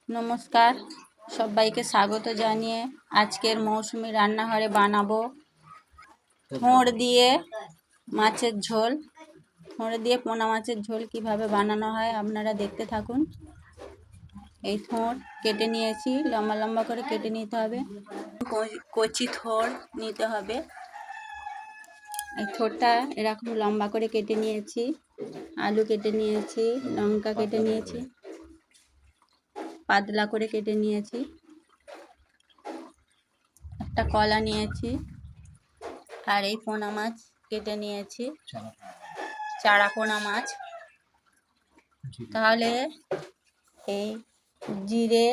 নমস্কার, সবাইকে স্বাগত জানিয়ে আজকের মৌসুমি রান্নাঘরে বানাবো থোড় দিয়ে মাছের ঝোল। থোড় দিয়ে পোনা মাছের ঝোল কিভাবে বানানো হয় আপনারা দেখতে থাকুন। এই থোড় কেটে নিয়েছি, লম্বা লম্বা করে কেটে নিতে হবে। কচি থোড় নিতে হবে। এই থোড়টা এরকম লম্বা করে কেটে নিয়েছি। আলু কেটে নিয়েছি, লঙ্কা কেটে নিয়েছি, পাতলা করে কেটে নিয়েছি। একটা কলা নিয়েছি, আর এই পোনা মাছ কেটে নিয়েছি, চারা পোনা মাছ। তাহলে এই জিরে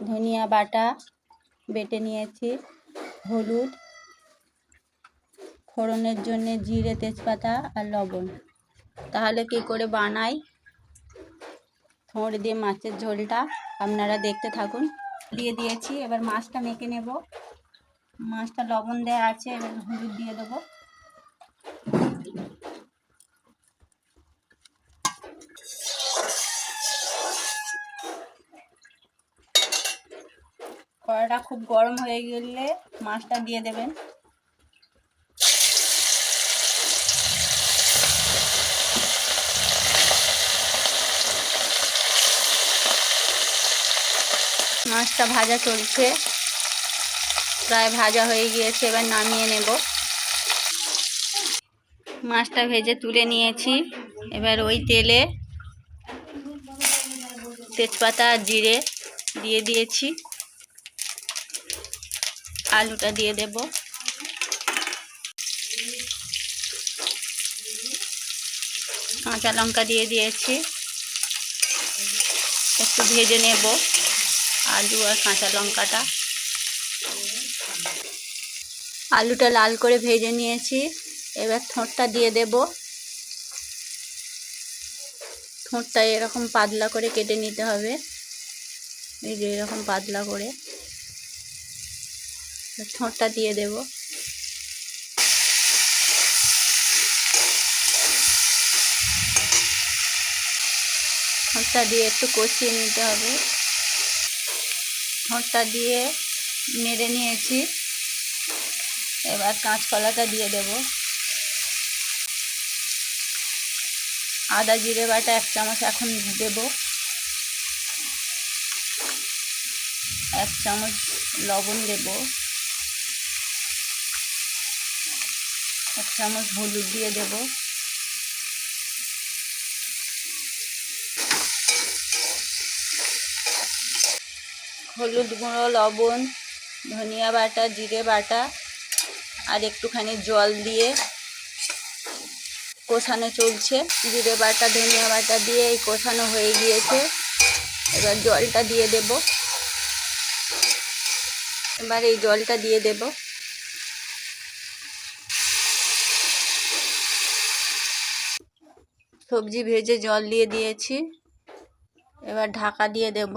ধনিয়া বাটা বেটে নিয়েছি, হলুদ, ফোড়নের জন্য জিরে তেজপাতা আর লবণ। তাহলে কি করে বানাই থোড় দিয়ে মাছের ঝোলটা আপনারা দেখতে থাকুন। দিয়ে দিয়েছি, এবার মাছটা মেখে নেব। মাছটা লবণ দেওয়া আছে, এবার হলুদ দিয়ে দেবো। কড়াটা খুব গরম হয়ে গেলে মাছটা দিয়ে দেবেন। মাছটা ভাজা চলছে, প্রায় ভাজা হয়ে গিয়েছে, এবার নামিয়ে নেব। মাছটা ভেজে তুলে নিয়েছি। এবার ওই তেলে তেজপাতা আর জিরে দিয়ে দিয়েছি। আলুটা দিয়ে দেব। কাঁচা লঙ্কা দিয়ে দিয়েছি, একটু ভেজে নেব আলু আর কাঁচা লঙ্কাটা। আলুটা লাল করে ভেজে নিয়েছি, এবার থোড়টা দিয়ে দেব। থোড়টা এরকম পাতলা করে কেটে নিতে হবে, এই যে এরকম পাতলা করে থোড়টা দিয়ে দেব। থোড়টা দিয়ে একটু কষিয়ে নিতে হবে। থোড়টা দিয়ে নেড়ে নিয়েছি, এবার কাঁচকলাটা দিয়ে দেব। আদা জিরে বাটা 1 চামচ এখন দেব। 1 চামচ লবণ দেব। 1 চামচ হলুদ দিয়ে দেব। হলুদ গুঁড়ো, লবণ, ধনিয়া বাটা, জিরে বাটা আর একটুখানি জল দিয়ে কষানো চলছে। জিরে বাটা ধনিয়া বাটা দিয়ে এই কষানো হয়ে গিয়েছে, এবার জলটা দিয়ে দেব। এবার এই জলটা দিয়ে দেব। সবজি ভেজে জল দিয়ে দিয়েছি, এবার ঢাকা দিয়ে দেব।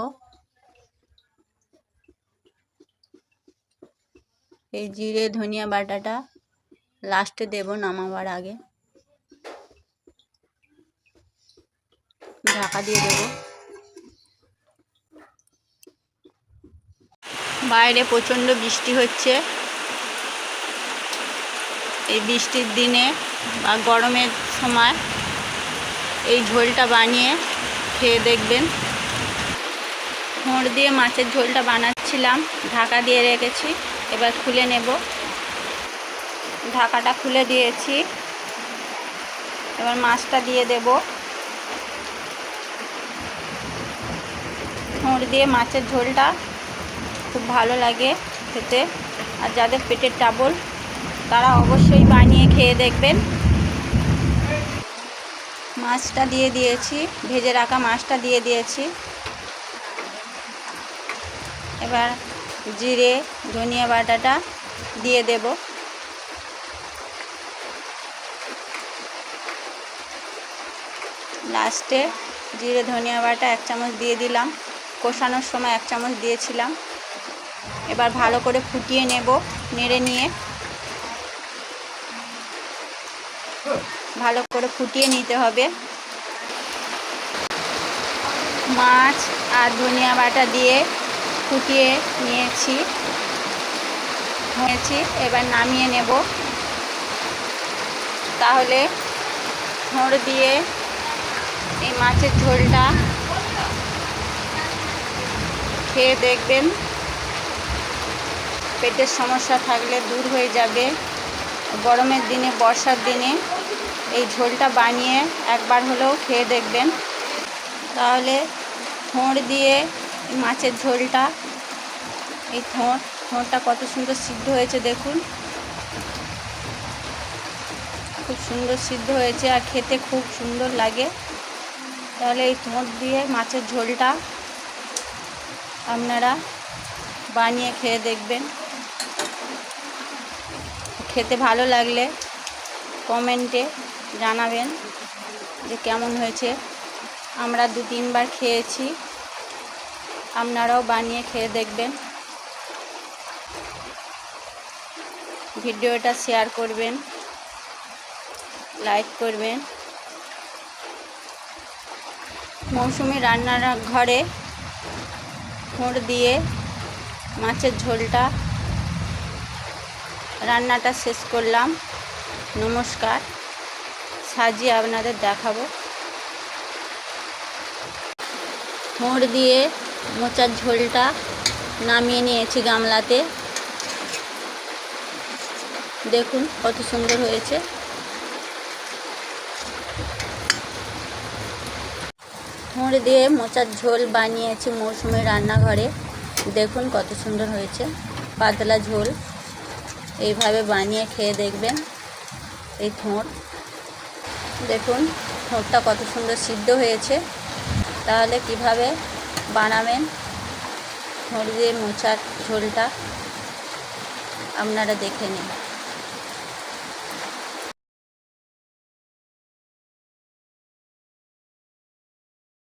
এই জিরে ধনিয়া বাটাটা লাস্টে দেব, নামাবার আগে। ঢাকা দিয়ে দেব। বাইরে প্রচণ্ড বৃষ্টি হচ্ছে। এই বৃষ্টির দিনে বা গরমের সময় এই ঝোলটা বানিয়ে খেয়ে দেখবেন। থোড় দিয়ে মাছের ঝোলটা বানাচ্ছিলাম, ঢাকা দিয়ে রেখেছি, এবার খুলে নেব। ঢাকাটা খুলে দিয়েছি, এবার মাছটা দিয়ে দেব। থোড় দিয়ে মাছের ঝোলটা খুব ভালো লাগে খেতে, আর যাদের পেটের ট্রাবল তারা অবশ্যই বানিয়ে খেয়ে দেখবেন। মাছটা দিয়ে দিয়েছি, ভেজে রাখা মাছটা দিয়ে দিয়েছি। এবার জিরে ধনিয়া বাটাটা দিয়ে দেব। লাস্টে জিরে ধনিয়া বাটা 1 চামচ দিয়ে দিলাম। কষানোর সময় 1 চামচ দিয়েছিলাম। এবার ভালো করে ফুটিয়ে নেব, নেড়ে নিয়ে ভালো করে ফুটিয়ে নিতে হবে। মাছ আর ধনিয়া বাটা দিয়ে ফুটিয়ে নিয়েছি। এবার নামিয়ে নেব। তাহলে থোড় দিয়ে এই মাছের ঝোলটা খেয়ে দেখবেন, পেটের সমস্যা থাকলে দূর হয়ে যাবে। গরমের দিনে, বর্ষার দিনে এই ঝোলটা বানিয়ে একবার হলেও খেয়ে দেখবেন। তাহলে থোড় দিয়ে মাছের ঝোলটা, এই থোড়টা কত সুন্দর সিদ্ধ হয়েছে দেখুন, খুব সুন্দর সিদ্ধ হয়েছে আর খেতে খুব সুন্দর লাগে। তাহলে এই থোড় দিয়ে মাছের ঝোলটা আপনারা বানিয়ে খেয়ে দেখবেন। খেতে ভালো লাগলে কমেন্টে জানাবেন যে কেমন হয়েছে। আমরা 2-3 বার খেয়েছি, আপনারাও বানিয়ে খেয়ে দেখবেন। ভিডিওটা শেয়ার করবেন, লাইক করবেন। মৌসুমি রান্নার ঘরে থোড় দিয়ে মাছের ঝোলটা রান্নাটা শেষ করলাম। নমস্কার। সাজিয়ে আপনাদের দেখাবো। থোড় দিয়ে মোচার ঝোলটা নামিয়ে নিয়েছি গামলাতে। দেখুন কত সুন্দর হয়েছে। থোড় দিয়ে মোচার ঝোল বানিয়েছি মৌসুমি রান্নাঘরে। দেখুন কত সুন্দর হয়েছে, পাতলা ঝোল। এইভাবে বানিয়ে খেয়ে দেখবেন। এই থোড় দেখুন, থোড়টা কত সুন্দর সিদ্ধ হয়েছে। তাহলে কিভাবে বানাবেন থোড় দিয়ে মোচার ঝোলটা আপনারা দেখে নিন।